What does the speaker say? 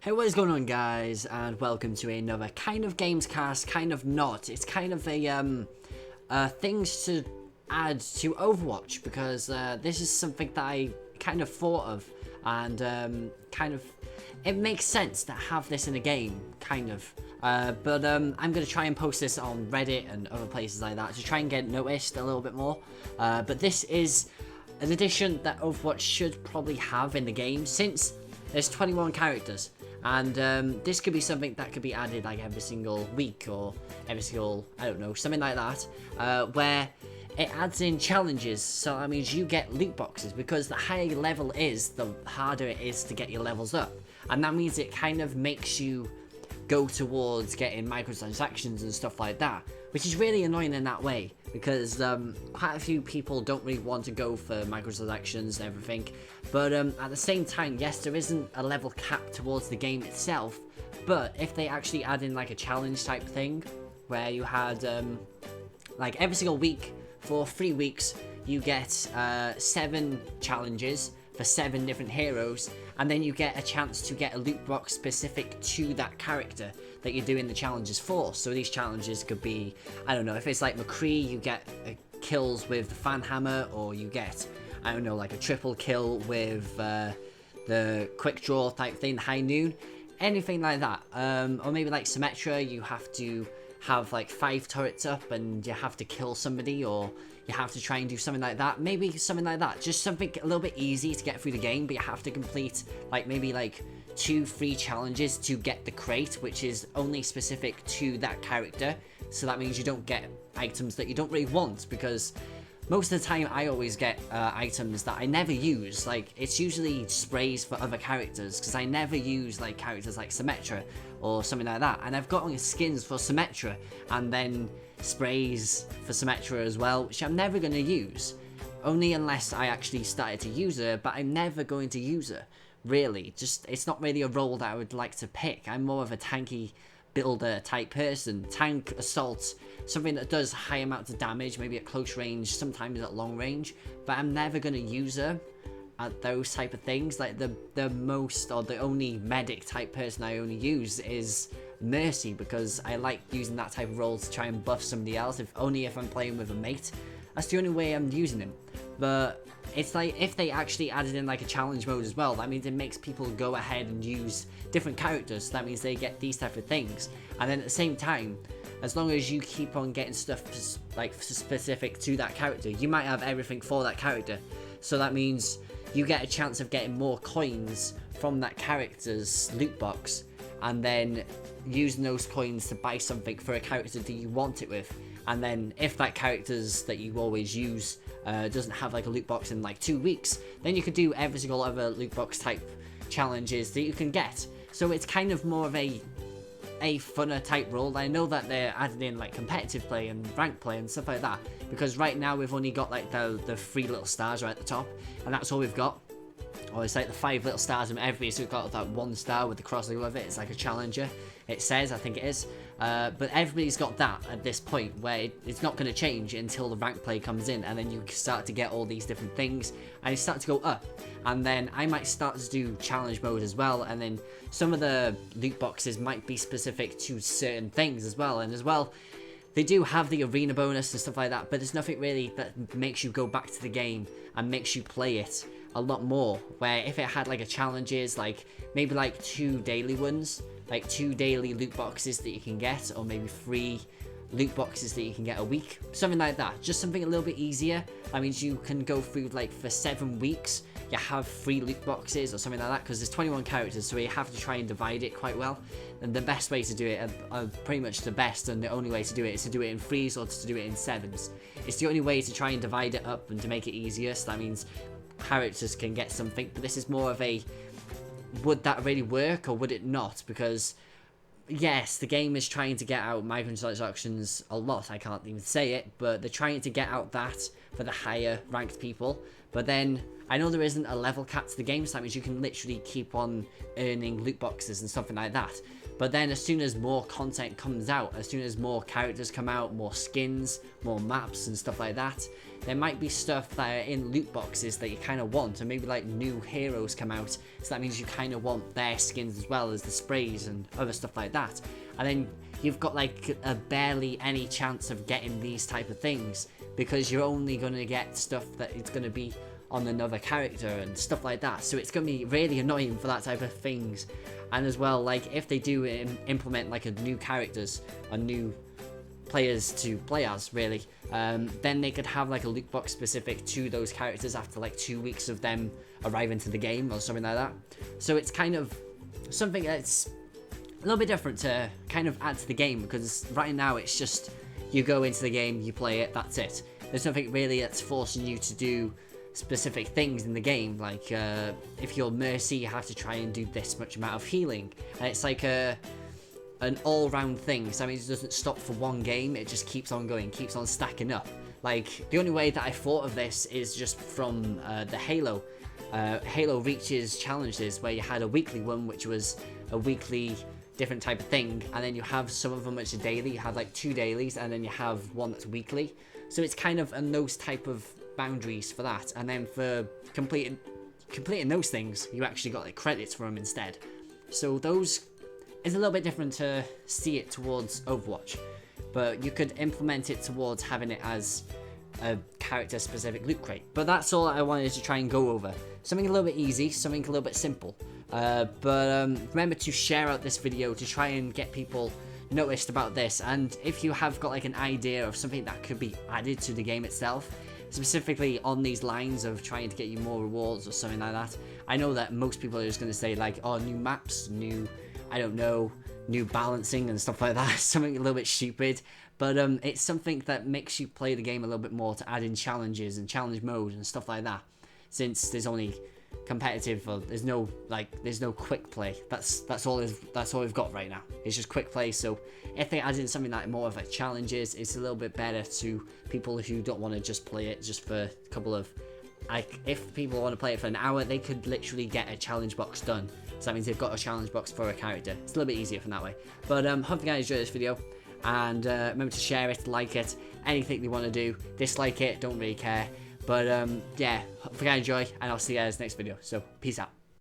Hey, what is going on, guys, and welcome to another kind of games cast, kind of not. It's kind of a things to add to Overwatch, because this is something that I kind of thought of, and it makes sense to have this in a game, kind of. But I'm going to try and post this on Reddit and other places like that to try and get noticed a little bit more. But this is an addition that Overwatch should probably have in the game, since there's 21 characters. And this could be something that could be added like every single week or every single, I don't know, something like that, where it adds in challenges. So that means you get loot boxes, because the higher your level is, the harder it is to get your levels up. And that means it kind of makes you go towards getting microtransactions and stuff like that, which is really annoying in that way, because quite a few people don't really want to go for microtransactions and everything. But at the same time, yes, there isn't a level cap towards the game itself, but if they actually add in like a challenge type thing, where you had like every single week for 3 weeks you get 7 challenges for 7 different heroes, and then you get a chance to get a loot box specific to that character that you're doing the challenges for. So these challenges could be, I don't know, if it's like McCree, you get kills with the fan hammer, or you get, I don't know, like a triple kill with the quick draw type thing, high noon, anything like that. Or maybe like Symmetra, you have to have like 5 turrets up and you have to kill somebody, or you have to try and do something like that. Maybe something like that, just something a little bit easy to get through the game, but you have to complete like maybe like 2-3 challenges to get the crate, which is only specific to that character. So that means you don't get items that you don't really want, because most of the time I always get items that I never use. Like, it's usually sprays for other characters, because I never use like characters like Symmetra or something like that. And I've got skins for Symmetra and then sprays for Symmetra as well, which I'm never going to use, only unless I actually started to use her. But I'm never going to use her, really. Just, it's not really a role that I would like to pick. I'm more of a tanky builder type person. Tank, assault, something that does high amounts of damage, maybe at close range, sometimes at long range, but I'm never going to use her at those type of things. Like the most, or the only medic type person I only use is Mercy, because I like using that type of role to try and buff somebody else, if I'm playing with a mate. That's the only way I'm using him. But it's like, if they actually added in like a challenge mode as well, that means it makes people go ahead and use different characters. So that means they get these type of things, and then at the same time, as long as you keep on getting stuff like specific to that character, you might have everything for that character. So that means you get a chance of getting more coins from that character's loot box, and then using those coins to buy something for a character that you want it with. And then if that character's that you always use doesn't have like a loot box in like 2 weeks, then you could do every single other loot box type challenges that you can get. So it's kind of more of a funner type role. I know that they're adding in like competitive play and rank play and stuff like that, because right now we've only got like the 3 little stars right at the top, and that's all we've got. Or it's like the 5 little stars in every, so we've got that 1 star with the cross above it. It's like a challenger, it says, I think it is. But everybody's got that at this point, where it's not going to change until the rank play comes in, and then you start to get all these different things, and you start to go up. And then I might start to do challenge mode as well, and then some of the loot boxes might be specific to certain things as well. And as well, they do have the arena bonus and stuff like that, but there's nothing really that makes you go back to the game and makes you play it a lot more. Where if it had like a challenges, like maybe like 2 daily ones, like 2 daily loot boxes that you can get, or maybe 3 loot boxes that you can get a week, something like that, just something a little bit easier. That means you can go through like for 7 weeks you have 3 loot boxes or something like that, because there's 21 characters, so you have to try and divide it quite well. And the best way to do it, pretty much the best and the only way to do it, is to do it in 3s or to do it in 7s. It's the only way to try and divide it up and to make it easier. So that means characters can get something. But this is more of a, would that really work or would it not? Because yes, the game is trying to get out microtransactions a lot, I can't even say it, but they're trying to get out that for the higher ranked people. But then I know there isn't a level cap to the game, so that means you can literally keep on earning loot boxes and something like that. But then as soon as more content comes out, as soon as more characters come out, more skins, more maps and stuff like that, there might be stuff that are in loot boxes that you kind of want, and maybe like new heroes come out, so that means you kind of want their skins as well as the sprays and other stuff like that. And then you've got like a barely any chance of getting these type of things, because you're only going to get stuff that it's going to be on another character and stuff like that. So it's going to be really annoying for that type of things. And as well, like if they do implement like a new characters or new players to play as, really, then they could have like a loot box specific to those characters after like 2 weeks of them arriving to the game or something like that. So it's kind of something that's a little bit different to kind of add to the game, because right now it's just you go into the game, you play it, that's it. There's nothing really that's forcing you to do specific things in the game, like if you're Mercy, you have to try and do this much amount of healing, and it's like an all-round thing. So that means it doesn't stop for one game, it just keeps on going, keeps on stacking up. Like the only way that I thought of this is just from the Halo Reaches challenges, where you had a weekly one which was a weekly different type of thing, and then you have some of them which are daily. You have like 2 dailies, and then you have one that's weekly. So it's kind of in those type of boundaries for that, and then for completing those things, you actually got like credits for them instead. So those is a little bit different to see it towards Overwatch, but you could implement it towards having it as a character specific loot crate. But that's all I wanted to try and go over. Something a little bit easy, something a little bit simple. But remember to share out this video to try and get people noticed about this. And if you have got like an idea of something that could be added to the game itself, specifically on these lines of trying to get you more rewards or something like that, I know that most people are just going to say like, oh, new maps, new, I don't know, new balancing and stuff like that, something a little bit stupid. But it's something that makes you play the game a little bit more, to add in challenges and challenge mode and stuff like that, since there's only competitive, there's no quick play. That's all we've got right now. It's just quick play. So if they add in something like more of like challenges, it's a little bit better to people who don't want to just play it just for a couple of, like, if people want to play it for an hour, they could literally get a challenge box done. So that means they've got a challenge box for a character. It's a little bit easier from that way. But hope you guys enjoyed this video, and remember to share it, like it, anything you want to do. Dislike it, don't really care. But yeah, hope you guys enjoy, and I'll see you guys next video. So peace out.